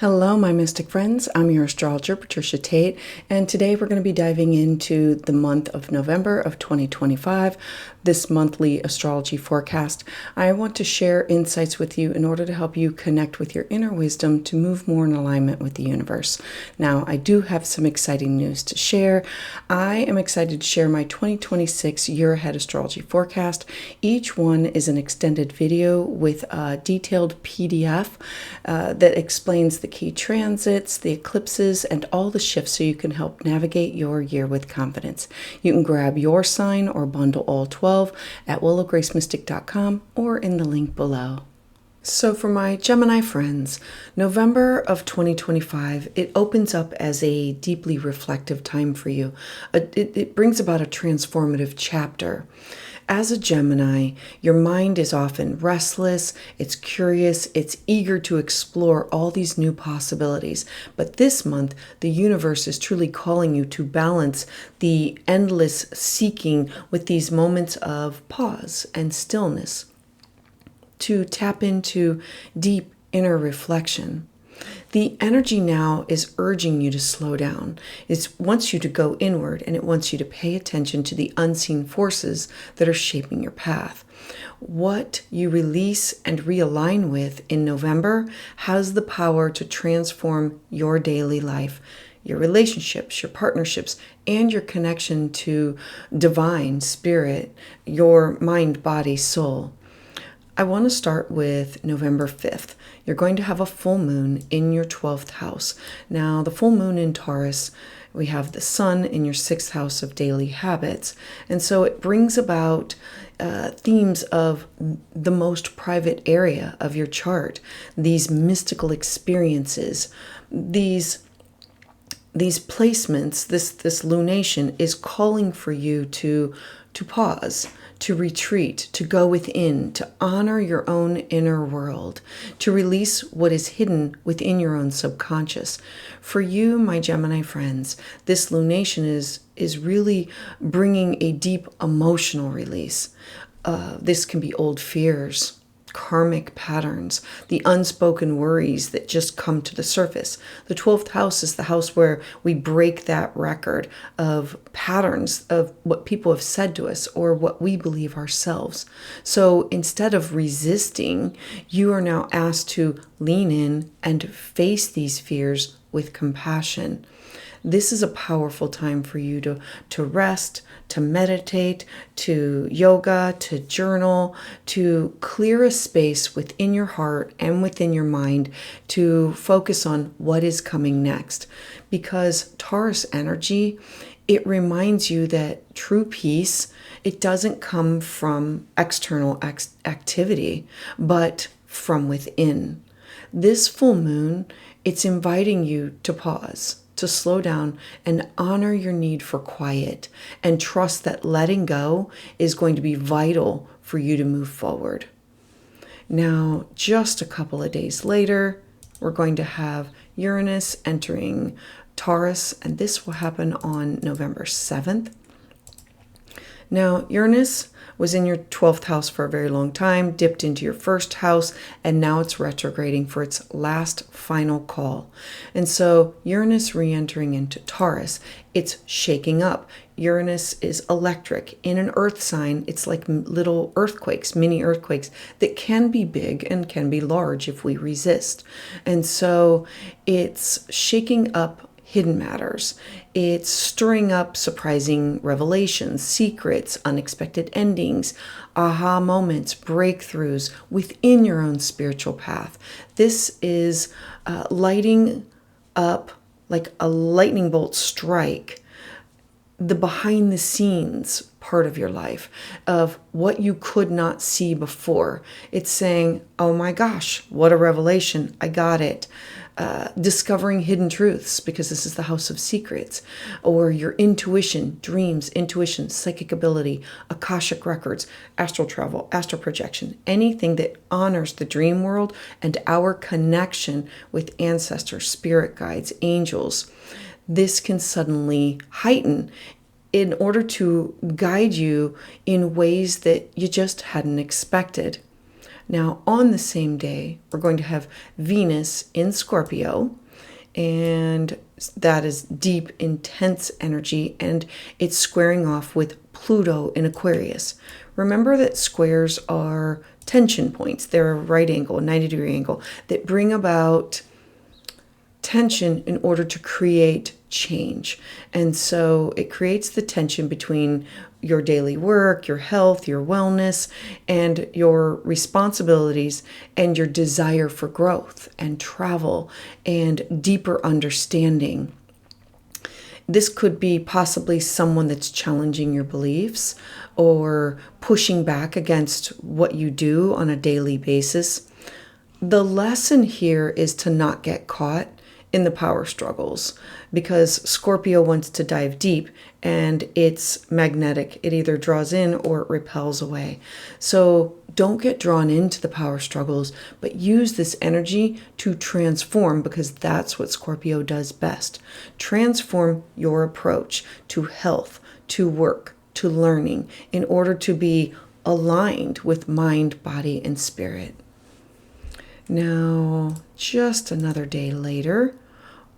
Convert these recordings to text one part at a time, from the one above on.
Hello, my mystic friends. I'm your astrologer, Patricia Tate, and today we're going to be diving into the month of November of 2025, this monthly astrology forecast. I want to share insights with you in order to help you connect with your inner wisdom to move more in alignment with the universe. Now, I do have some exciting news to share. I am excited to share my 2026 year ahead astrology forecast. Each one is an extended video with a detailed PDF that explains the key transits, the eclipses, and all the shifts so you can help navigate your year with confidence. You can grab your sign or bundle all 12 at willowgracemystic.com or in the link below. So for my Gemini friends, November of 2025, it opens up as a deeply reflective time for you. It brings about a transformative chapter. As a Gemini, your mind is often restless, it's curious, it's eager to explore all these new possibilities. But this month, the universe is truly calling you to balance the endless seeking with these moments of pause and stillness, to tap into deep inner reflection. The energy now is urging you to slow down. It wants you to go inward, and it wants you to pay attention to the unseen forces that are shaping your path. What you release and realign with in November has the power to transform your daily life, your relationships, your partnerships, and your connection to divine spirit, your mind, body, soul. I want to start with November 5th. You're going to have a full moon in your 12th house. Now, the full moon in Taurus, we have the sun in your 6th house of daily habits. And so it brings about themes of the most private area of your chart, these mystical experiences, these placements, this lunation is calling for you to pause, to retreat, to go within, to honor your own inner world, to release what is hidden within your own subconscious. For you, my Gemini friends, this lunation is really bringing a deep emotional release. This can be old fears, karmic patterns, the unspoken worries that just come to the surface. The 12th house is the house where we break that record of patterns of what people have said to us or what we believe ourselves. So instead of resisting, you are now asked to lean in and face these fears with compassion. This is a powerful time for you to rest, to meditate, to yoga, to journal, to clear a space within your heart and within your mind to focus on what is coming next. Because Taurus energy, it reminds you that true peace, it doesn't come from external activity, but from within. This full moon, it's inviting you to pause, to slow down and honor your need for quiet and trust that letting go is going to be vital for you to move forward. Now, just a couple of days later, we're going to have Uranus entering Taurus, and this will happen on November 7th. Now, Uranus was in your 12th house for a very long time, dipped into your first house, and now it's retrograding for its last final call. And so Uranus re-entering into Taurus, it's shaking up. Uranus is electric. In an earth sign, it's like little earthquakes, mini earthquakes that can be big and can be large if we resist. And so it's shaking up hidden matters. It's stirring up surprising revelations, secrets, unexpected endings, aha moments, breakthroughs within your own spiritual path. This is lighting up like a lightning bolt strike the behind the scenes part of your life, of what you could not see before. It's saying, oh my gosh, what a revelation, I got it. Discovering hidden truths, because this is the house of secrets, or your intuition, dreams, intuition, psychic ability, Akashic records, astral travel, astral projection, anything that honors the dream world and our connection with ancestors, spirit guides, angels. This can suddenly heighten in order to guide you in ways that you just hadn't expected. Now, on the same day, we're going to have Venus in Scorpio, and that is deep, intense energy, and it's squaring off with Pluto in Aquarius. Remember that squares are tension points. They're a right angle, a 90-degree angle, that bring about tension in order to create change. And so it creates the tension between your daily work, your health, your wellness, and your responsibilities, and your desire for growth and travel and deeper understanding. This could be possibly someone that's challenging your beliefs or pushing back against what you do on a daily basis. The lesson here is to not get caught in the power struggles, because Scorpio wants to dive deep and it's magnetic. It either draws in or it repels away. So don't get drawn into the power struggles, but use this energy to transform, because that's what Scorpio does best. Transform your approach to health, to work, to learning, in order to be aligned with mind, body, and spirit. Now, just another day later,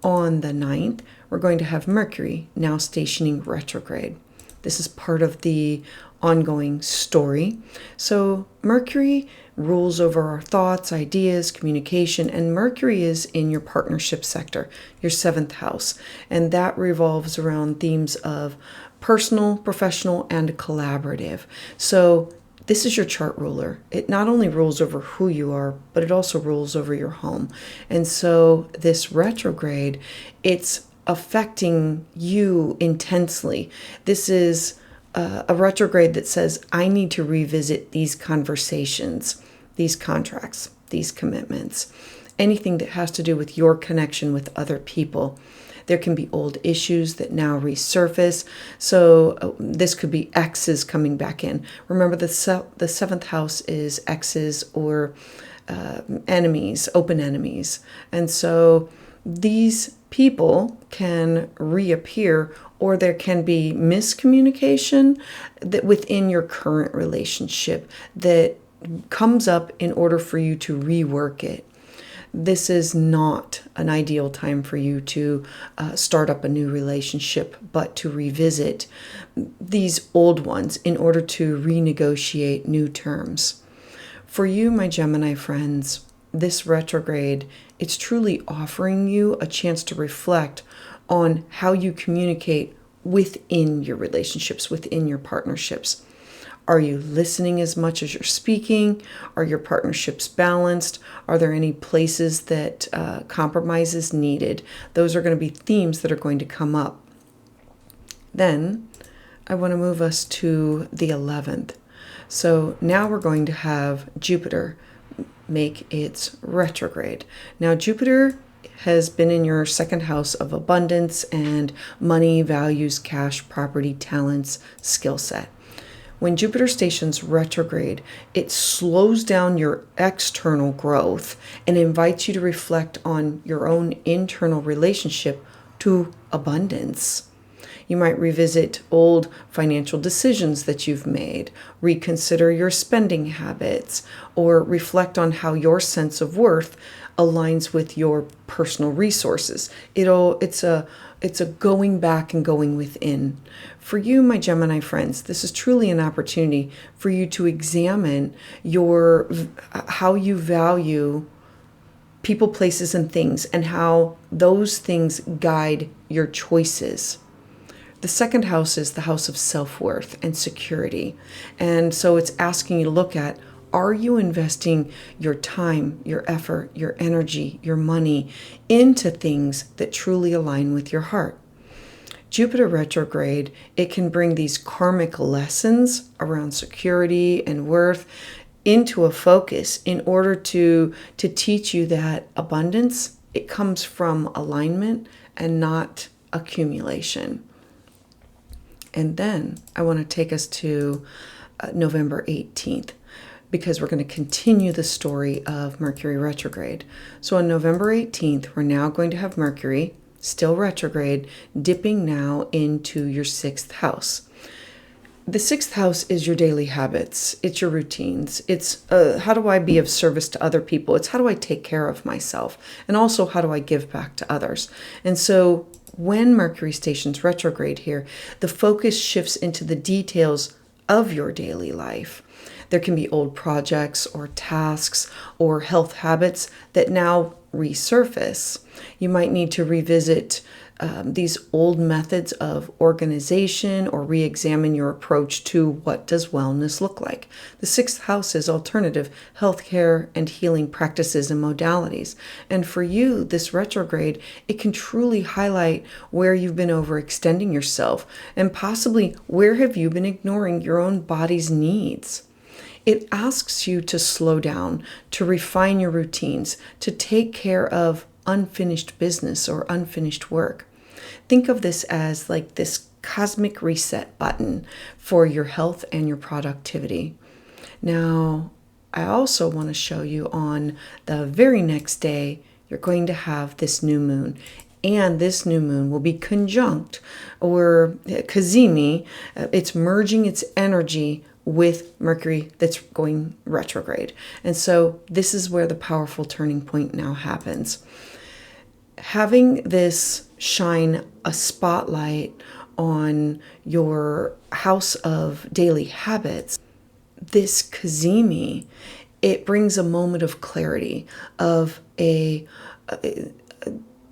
on the 9th, we're going to have Mercury now stationing retrograde. This is part of the ongoing story. So Mercury rules over our thoughts, ideas, communication, and Mercury is in your partnership sector, your 7th house, and that revolves around themes of personal, professional, and collaborative. So this is your chart ruler. It not only rules over who you are, but it also rules over your home. And so this retrograde, it's affecting you intensely. This is a retrograde that says, I need to revisit these conversations, these contracts, these commitments, anything that has to do with your connection with other people. There can be old issues that now resurface. So this could be exes coming back in. Remember, the 7th house is exes or enemies, open enemies. And so these people can reappear, or there can be miscommunication that within your current relationship that comes up in order for you to rework it. This is not an ideal time for you to start up a new relationship, but to revisit these old ones in order to renegotiate new terms. For you, my Gemini friends, this retrograde, it's truly offering you a chance to reflect on how you communicate within your relationships, within your partnerships. Are you listening as much as you're speaking? Are your partnerships balanced? Are there any places that compromise is needed? Those are going to be themes that are going to come up. Then I want to move us to the 11th. So now we're going to have Jupiter make its retrograde. Now Jupiter has been in your 2nd house of abundance and money, values, cash, property, talents, skill set. When Jupiter stations retrograde, it slows down your external growth and invites you to reflect on your own internal relationship to abundance. You might revisit old financial decisions that you've made, reconsider your spending habits, or reflect on how your sense of worth aligns with your personal resources. It's a going back and going within. For you, my Gemini friends, this is truly an opportunity for you to examine how you value people, places, and things, and how those things guide your choices. The 2nd house is the house of self-worth and security. And so it's asking you to look at, are you investing your time, your effort, your energy, your money into things that truly align with your heart? Jupiter retrograde, it can bring these karmic lessons around security and worth into a focus in order to teach you that abundance, it comes from alignment and not accumulation. And then I want to take us to November 18th, because we're going to continue the story of Mercury retrograde. So on November 18th, we're now going to have Mercury, still retrograde, dipping now into your 6th house. The sixth house is your daily habits. It's your routines. It's how do I be of service to other people? It's how do I take care of myself? And also, how do I give back to others? And so when Mercury stations retrograde here, the focus shifts into the details of your daily life. There can be old projects or tasks or health habits that now resurface. You might need to revisit these old methods of organization or re-examine your approach to what does wellness look like. The sixth house is alternative healthcare and healing practices and modalities. And for you, this retrograde, it can truly highlight where you've been overextending yourself and possibly where have you been ignoring your own body's needs. It asks you to slow down, to refine your routines, to take care of unfinished business or unfinished work. Think of this as like this cosmic reset button for your health and your productivity. Now, I also want to show you on the very next day, you're going to have this new moon. And this new moon will be conjunct or cazimi. It's merging its energy with Mercury that's going retrograde. And so this is where the powerful turning point now happens. Having this shine a spotlight on your house of daily habits, this cazimi, it brings a moment of clarity,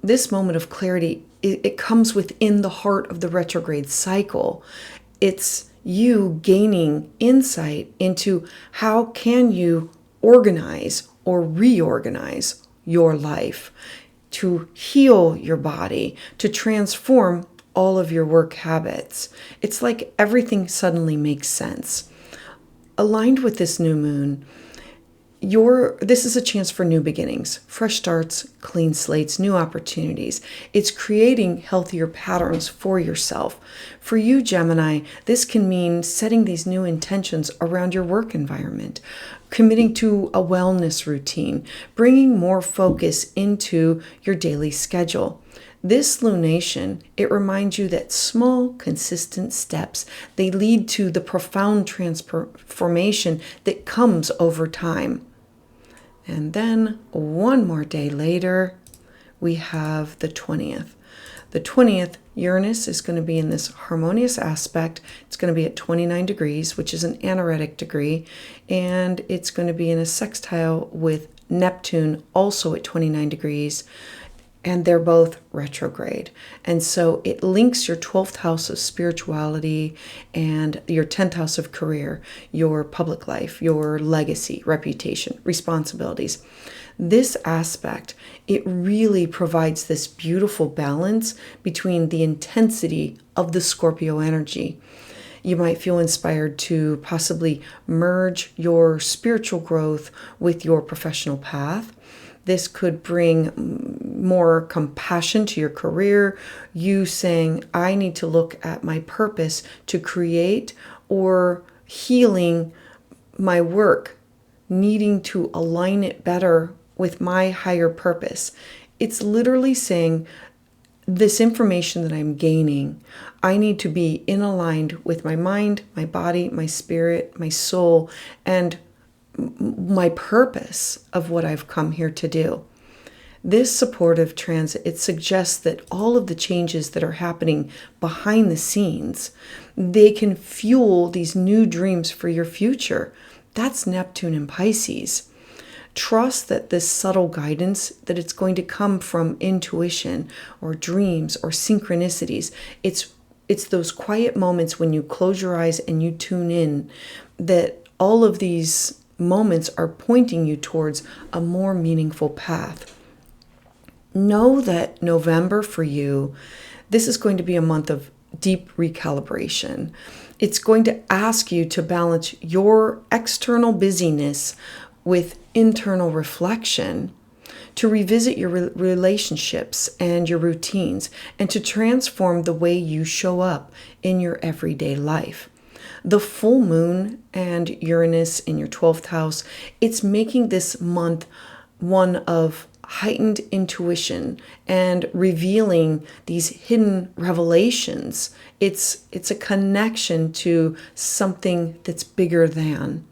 this moment of clarity, it comes within the heart of the retrograde cycle. It's you gaining insight into how can you organize or reorganize your life to heal your body, to transform all of your work habits. It's like everything suddenly makes sense. Aligned with this new moon, this is a chance for new beginnings, fresh starts, clean slates, new opportunities. It's creating healthier patterns for yourself. For you, Gemini, this can mean setting these new intentions around your work environment, committing to a wellness routine, bringing more focus into your daily schedule. This lunation, it reminds you that small, consistent steps, they lead to the profound transformation that comes over time. And then one more day later, we have the 20th. The 20th, Uranus is going to be in this harmonious aspect. It's going to be at 29 degrees, which is an anaretic degree, and it's going to be in a sextile with Neptune, also at 29 degrees. And they're both retrograde. And so it links your 12th house of spirituality and your 10th house of career, your public life, your legacy, reputation, responsibilities. This aspect, it really provides this beautiful balance between the intensity of the Scorpio energy. You might feel inspired to possibly merge your spiritual growth with your professional path. This could bring more compassion to your career, you saying, I need to look at my purpose to create, or healing my work, needing to align it better with my higher purpose. It's literally saying, this information that I'm gaining, I need to be in aligned with my mind, my body, my spirit, my soul, and my purpose of what I've come here to do. This supportive transit, it suggests that all of the changes that are happening behind the scenes, they can fuel these new dreams for your future. That's Neptune in Pisces. Trust that this subtle guidance, that it's going to come from intuition or dreams or synchronicities. It's those quiet moments when you close your eyes and you tune in, that all of these moments are pointing you towards a more meaningful path. Know that November for you, this is going to be a month of deep recalibration. It's going to ask you to balance your external busyness with internal reflection, to revisit your relationships and your routines, and to transform the way you show up in your everyday life. The full moon and Uranus in your 12th house, it's making this month one of heightened intuition and revealing these hidden revelations. It's a connection to something that's bigger than.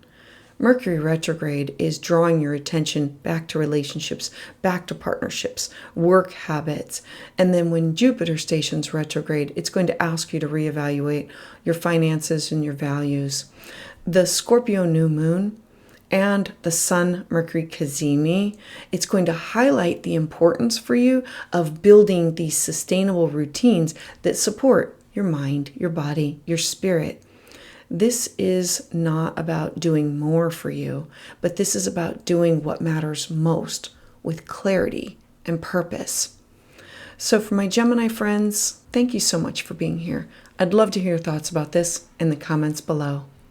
Mercury retrograde is drawing your attention back to relationships, back to partnerships, work habits. And then when Jupiter stations retrograde, it's going to ask you to reevaluate your finances and your values. The Scorpio new moon and the Sun Mercury cazimi, it's going to highlight the importance for you of building these sustainable routines that support your mind, your body, your spirit. This is not about doing more for you, but this is about doing what matters most with clarity and purpose. So for my Gemini friends, thank you so much for being here. I'd love to hear your thoughts about this in the comments below.